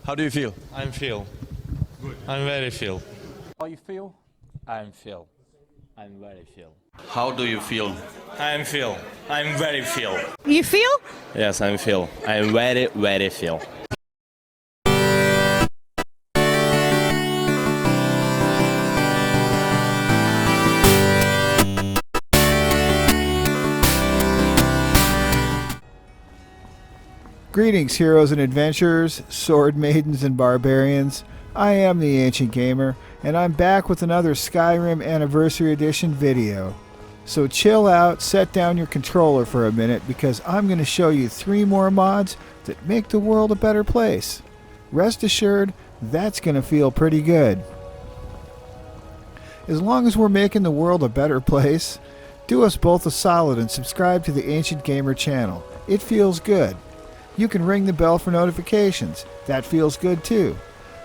How do you feel? I'm feel. Good. I'm very feel. How you feel? I'm feel. I'm very feel. How do you feel? I'm feel. I'm very feel. You feel? Yes, I'm feel. I'm very, very feel. Greetings, heroes and adventurers, sword maidens and barbarians. I am the Ancient Gamer, and I'm back with another Skyrim Anniversary Edition video. So chill out, set down your controller for a minute, because I'm going to show you 3 more mods that make the world a better place. Rest assured, that's going to feel pretty good. As long as we're making the world a better place, do us both a solid and subscribe to the Ancient Gamer channel. It feels good. You can ring the bell for notifications. That feels good too.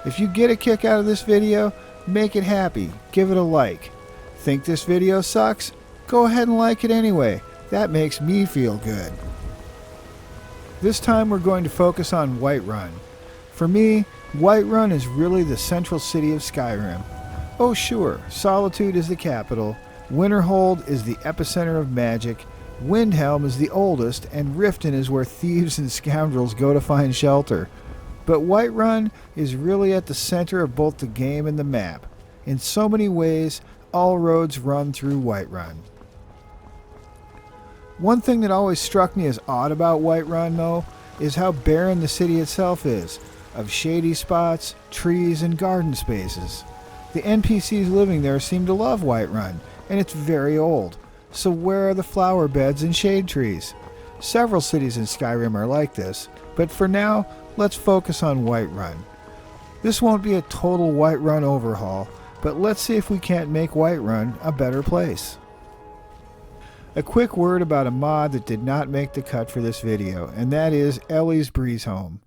If you get a kick out of this video, make it happy. Give it a like. Think this video sucks? Go ahead and like it anyway. That makes me feel good. This time we're going to focus on Whiterun. For me, Whiterun is really the central city of Skyrim. Oh sure, Solitude is the capital, Winterhold is the epicenter of magic, Windhelm is the oldest, and Riften is where thieves and scoundrels go to find shelter. But Whiterun is really at the center of both the game and the map. In so many ways, all roads run through Whiterun. One thing that always struck me as odd about Whiterun, though, is how barren the city itself is, of shady spots, trees, and garden spaces. The NPCs living there seem to love Whiterun, and it's very old. So where are the flower beds and shade trees? Several cities in Skyrim are like this, but for now, let's focus on Whiterun. This won't be a total Whiterun overhaul, but let's see if we can't make Whiterun a better place. A quick word about a mod that did not make the cut for this video, and that is Ellie's Breeze Home.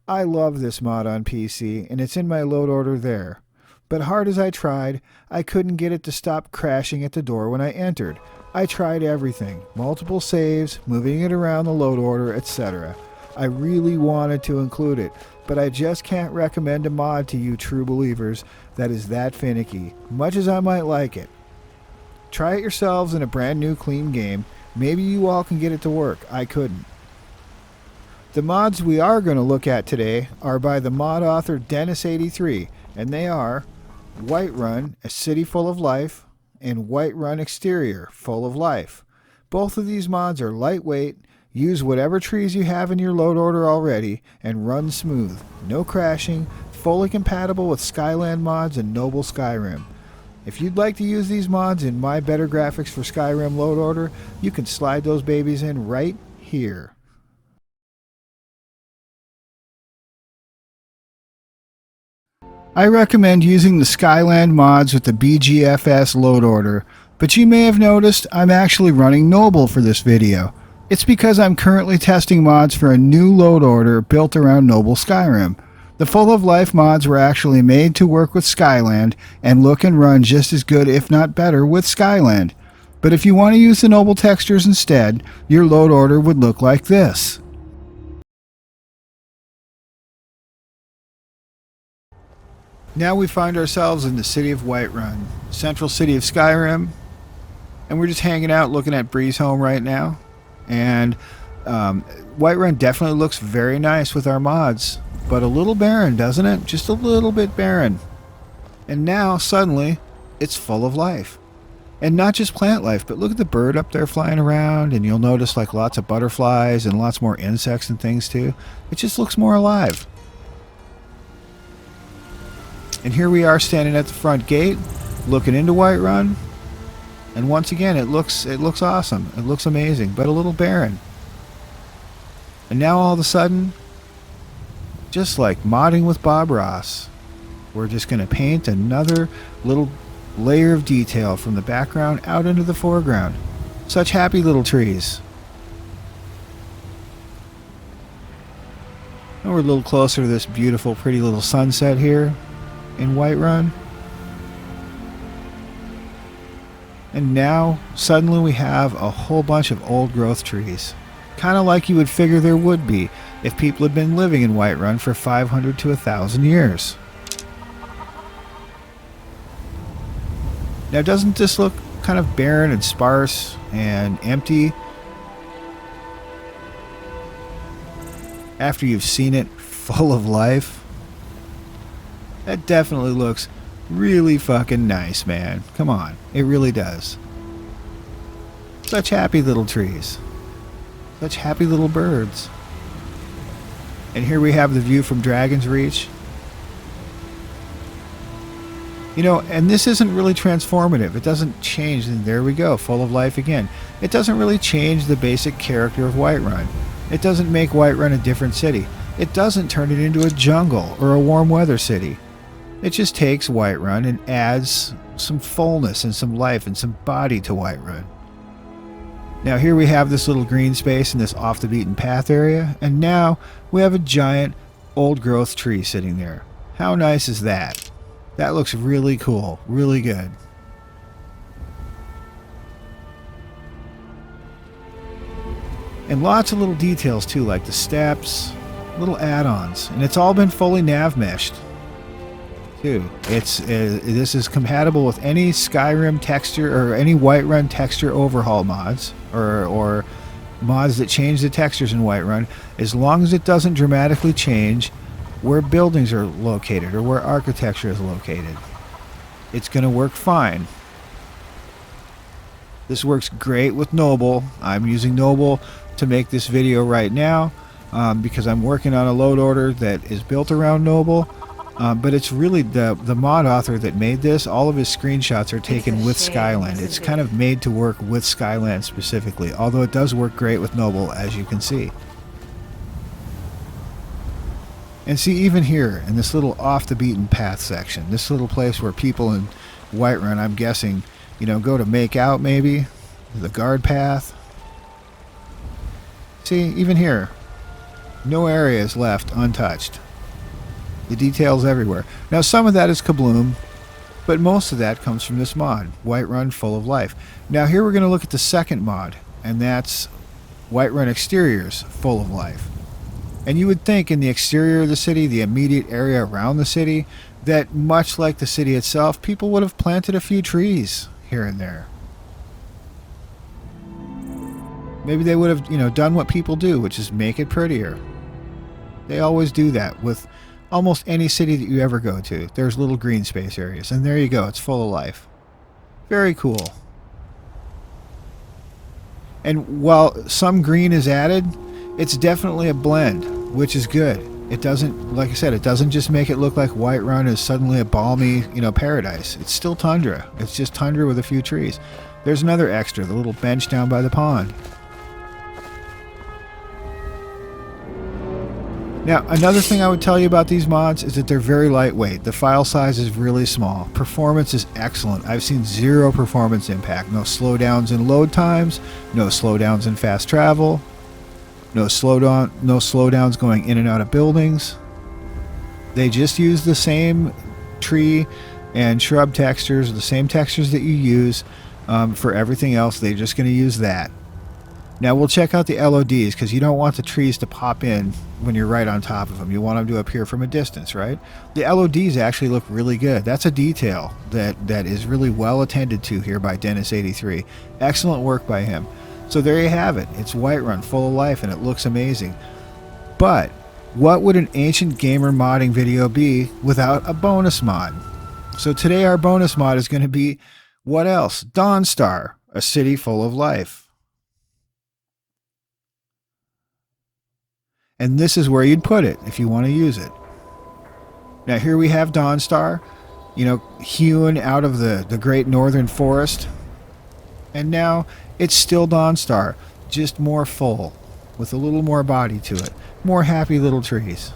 I love this mod on PC, and it's in my load order there. But hard as I tried, I couldn't get it to stop crashing at the door when I entered. I tried everything, multiple saves, moving it around the load order, etc. I really wanted to include it, but I just can't recommend a mod to you true believers that is that finicky, much as I might like it. Try it yourselves in a brand new clean game. Maybe you all can get it to work. I couldn't. The mods we are going to look at today are by the mod author Dennis83, and they are Whiterun, a city full of life, and Whiterun Exterior, full of life. Both of these mods are lightweight, use whatever trees you have in your load order already, and run smooth. No crashing, fully compatible with Skyland mods and Noble Skyrim. If you'd like to use these mods in My Better Graphics for Skyrim load order, you can slide those babies in right here. I recommend using the Skyland mods with the BGFS load order, but you may have noticed I'm actually running Noble for this video. It's because I'm currently testing mods for a new load order built around Noble Skyrim. The Full of Life mods were actually made to work with Skyland and look and run just as good if not better with Skyland. But if you want to use the Noble textures instead, your load order would look like this. Now we find ourselves in the city of Whiterun, central city of Skyrim, and we're just hanging out looking at Breeze Home right now. And Whiterun definitely looks very nice with our mods, but a little barren, doesn't it? Just a little bit barren. And now, suddenly, it's full of life. And not just plant life, but look at the bird up there flying around, and you'll notice like lots of butterflies and lots more insects and things too. It just looks more alive. And here we are standing at the front gate, looking into Whiterun, and once again it looks awesome. It looks amazing, but a little barren. And now all of a sudden, just like modding with Bob Ross, we're just going to paint another little layer of detail from the background out into the foreground. Such happy little trees. And we're a little closer to this beautiful, pretty little sunset here in Whiterun. And now, suddenly we have a whole bunch of old growth trees. Kind of like you would figure there would be. if people had been living in Whiterun for 500 to 1,000 years. Now, doesn't this look kind of barren and sparse and empty after you've seen it full of life? That definitely looks really fucking nice, man. Come on, it really does. Such happy little trees. Such happy little birds. And here we have the view from Dragon's Reach. You know, and this isn't really transformative. It doesn't change, and there we go, full of life again. It doesn't really change the basic character of Whiterun. It doesn't make Whiterun a different city. It doesn't turn it into a jungle or a warm weather city. It just takes Whiterun and adds some fullness and some life and some body to Whiterun. Now here we have this little green space in this off the beaten path area, and now we have a giant old growth tree sitting there. How nice is that? That looks really cool, really good. And lots of little details too, like the steps, little add-ons, and it's all been fully nav meshed too. This is compatible with any Skyrim texture or any Whiterun texture overhaul mods or mods that change the textures in Whiterun, as long as it doesn't dramatically change where buildings are located or where architecture is located. It's going to work fine. This works great with Noble. I'm using Noble to make this video right now because I'm working on a load order that is built around Noble. But it's really the mod author that made this. All of his screenshots are taken with Skyland. It's kind of made to work with Skyland specifically, although it does work great with Noble, as you can see. And see, even here, in this little off-the-beaten-path section, this little place where people in Whiterun, I'm guessing, you know, go to make out, maybe, the guard path. See, even here, no area is left untouched. The details everywhere. Now, some of that is Kabloom, but most of that comes from this mod, Whiterun Full of Life. Now, here we're going to look at the second mod, and that's Whiterun Exteriors Full of Life. And you would think in the exterior of the city, the immediate area around the city, that much like the city itself, people would have planted a few trees here and there. Maybe they would have, you know, done what people do, which is make it prettier. They always do that with almost any city that you ever go to. There's little green space areas, and there you go, it's full of life. Very cool. And while some green is added, it's definitely a blend, which is good. It doesn't, like I said, it doesn't just make it look like Whiterun is suddenly a balmy, you know, paradise. It's still tundra. It's just tundra with a few trees. There's another extra, the little bench down by the pond. Now, another thing I would tell you about these mods is that they're very lightweight. The file size is really small. Performance is excellent. I've seen zero performance impact. No slowdowns in load times, no slowdowns in fast travel, no slowdowns going in and out of buildings. They just use the same tree and shrub textures, the same textures that you use for everything else. They're just going to use that. Now we'll check out the LODs, because you don't want the trees to pop in when you're right on top of them. You want them to appear from a distance, right? The LODs actually look really good. That's a detail that is really well attended to here by Dennis83. Excellent work by him. So there you have it. It's Whiterun Full of Life, and it looks amazing. But what would an ancient gamer modding video be without a bonus mod? So today our bonus mod is going to be, what else? Dawnstar, a city full of life. And this is where you'd put it if you want to use it. Now here we have Dawnstar, you know, hewn out of the great northern forest. And now it's still Dawnstar, just more full, with a little more body to it. More happy little trees.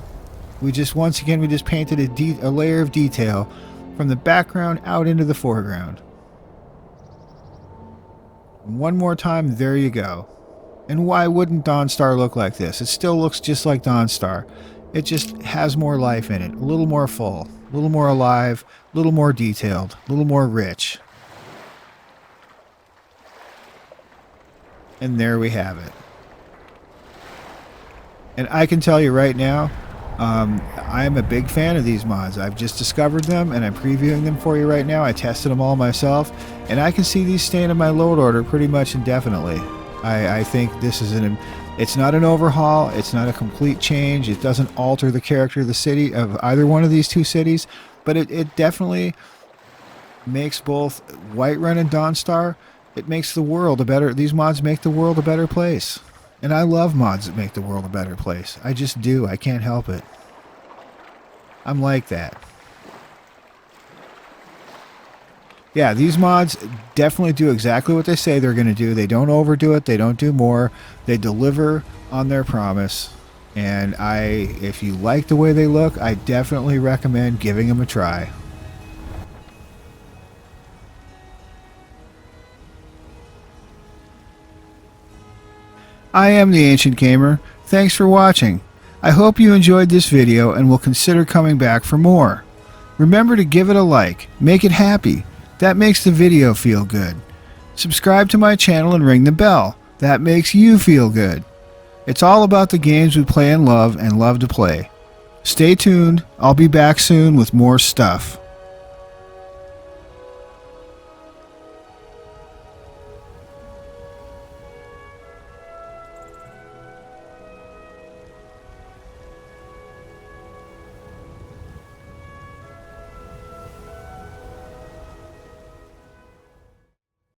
Once again, we just painted a layer of detail from the background out into the foreground. One more time, there you go. And why wouldn't Dawnstar look like this? It still looks just like Dawnstar. It just has more life in it, a little more full, a little more alive, a little more detailed, a little more rich. And there we have it. And I can tell you right now, I'm a big fan of these mods. I've just discovered them and I'm previewing them for you right now. I tested them all myself, and I can see these staying in my load order pretty much indefinitely. I think this is it's not an overhaul, it's not a complete change, it doesn't alter the character of the city, of either one of these two cities, but it definitely makes both Whiterun and Dawnstar, it makes the world a better, these mods make the world a better place. And I love mods that make the world a better place. I just do. I can't help it. I'm like that. Yeah, these mods definitely do exactly what they say they're going to do. They don't overdo it. They don't do more. They deliver on their promise. And if you like the way they look, I definitely recommend giving them a try. I am the Ancient Gamer. Thanks for watching. I hope you enjoyed this video and will consider coming back for more. Remember to give it a like. Make it happy. That makes the video feel good. Subscribe to my channel and ring the bell. That makes you feel good. It's all about the games we play and love to play. Stay tuned. I'll be back soon with more stuff.